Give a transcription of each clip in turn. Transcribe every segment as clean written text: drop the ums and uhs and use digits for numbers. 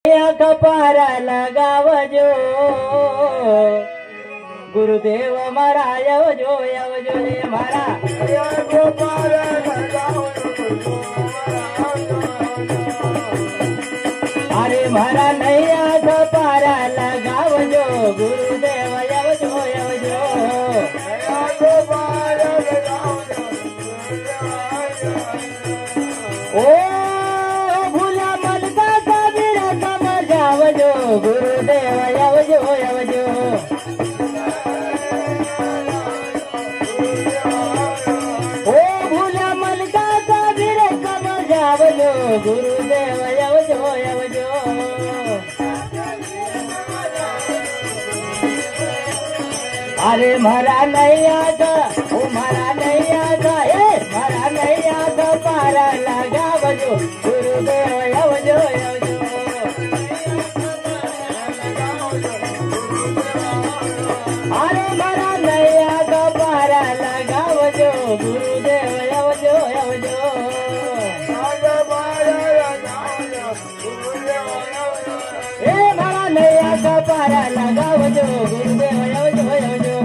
कपारा लगावजो गुरुदेव मारा यवजो यवजो रे मारा कपारा लगावजो अरे मारा नैया कपारा लगावजो गुरुदेव यवजो यवजो कपारा लगावजो ओ गुरुदेव यवजो यवजो ओ भूला मन का कबीर कमर जावजो गुरुदेव यवजो यवजो अरे मारा नैया का ओ मारा नैया का मारा नैया का पारा लगावजो गुरुदेव यवजो यवजो अरे मारा नैया का पारा लगावजो गुरुदेव यवजो यवजो ए मारा नैया का पारा लगावजो गुरुदेव यवजो यवजो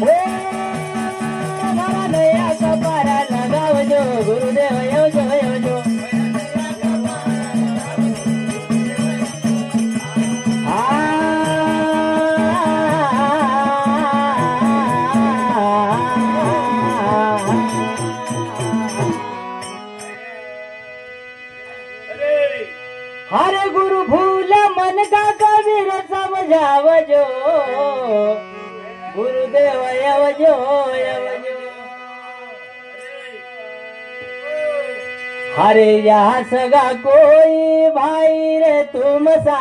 ओ मारा नैया का पारा लगावजो गुरुदेव यवजो यवजो हरे गुरु भूल मन का कबीर समझावजो गुरुदेव यवजो यवजो हरे यहाँ सगा कोई भाई रे तुम सा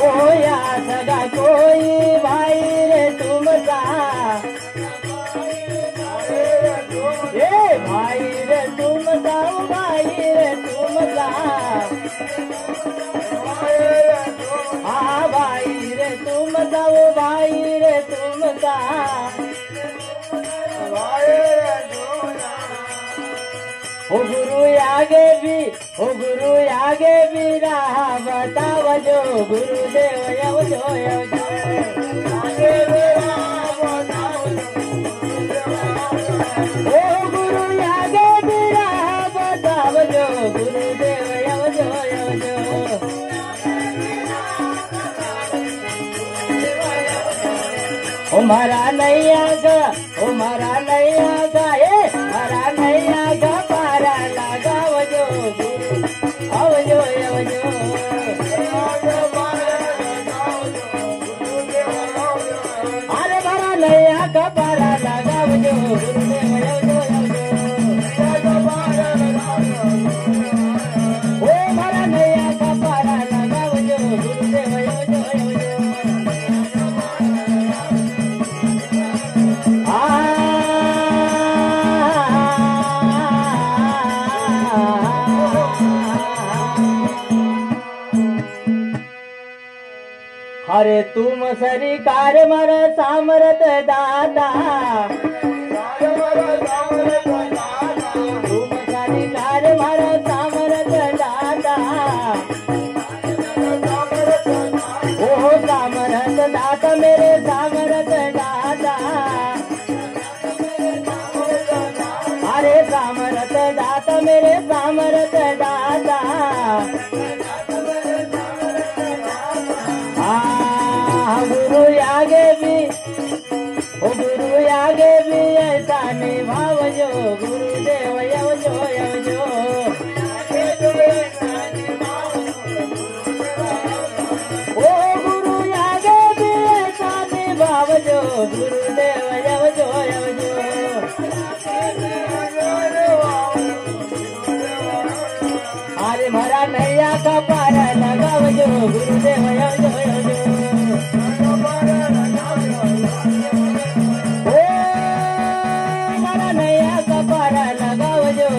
ओ यहाँ सगा कोई भाई रे तुम सा ए भाई रे तुम सा भाई रे तुम सा हाँ भाई रे तुम सा वो भाई रे तुम सा ओ गुरु आगे भी राह बतावजो गुरुदेव यवजो यवजो ओ गुरु आगे भी राह बतावजो गुरुदेव यवजो यवजो ओ मारा नैया का मारा नैया का पारा लगावजो गुरु अवजो यवजो अरे मारा नैया का पारा लगावजो गुरुदेव यवजो यवजो ओ मारा नैया का पारा लगावजो गुरुदेव यवजो यवजो अरे तुम सरिकार मर सामरत दादा तुम सरिकार मर सामरत दादा ओ सामरत दाता मेरे सामरत दादा अरे सामरत दाता मेरे सामरत दादा गुरु आगे भी ऐसा निभावजो गुरुदेव यवजो यवजो ओ गुरु आगे भी ऐसा निभावजो गुरुदेव यवजो यवजो अरे मारा नैया का पारा लगावजो गुरुदेव यवजो यवजो ओ मारा नैया का पारा लगावजो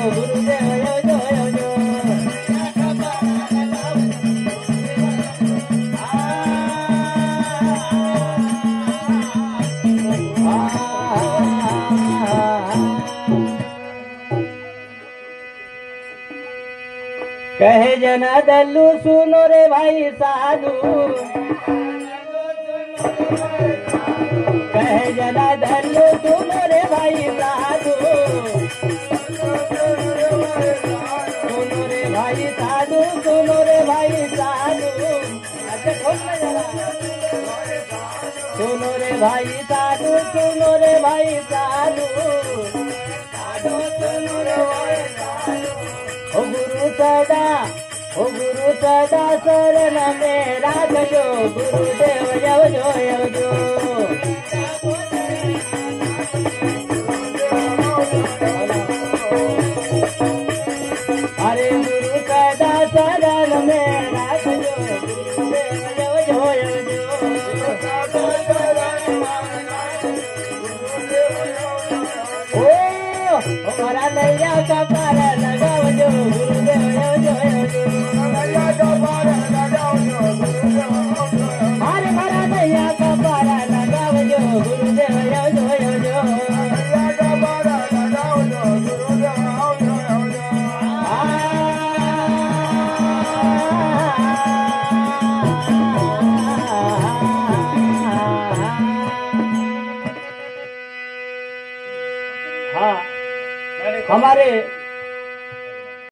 कहे जना दल्लू सुनो रे भाई साधु कहे जना दल्लू सुनो रे भाई साधु सुनो रे भाई साधु सुनो रे भाई साधु अच्छा खोल ले जरा सुनो रे भाई साधु सुनो रे भाई साधु साधु सुनो रे भाई साधु ओ गुरु सदा शरण में राखजो गुरुदेव यवजो यवजो अरे गुरु सदा शरण में राखजो गुरुदेव यवजो यवजो ओ हमारा नैया का पार लगावजो गुरुदेव यवजो यवजो हमारे भरा नैया का पारा लगावजो गुरुदेव यवजो यवजो हाँ हमारे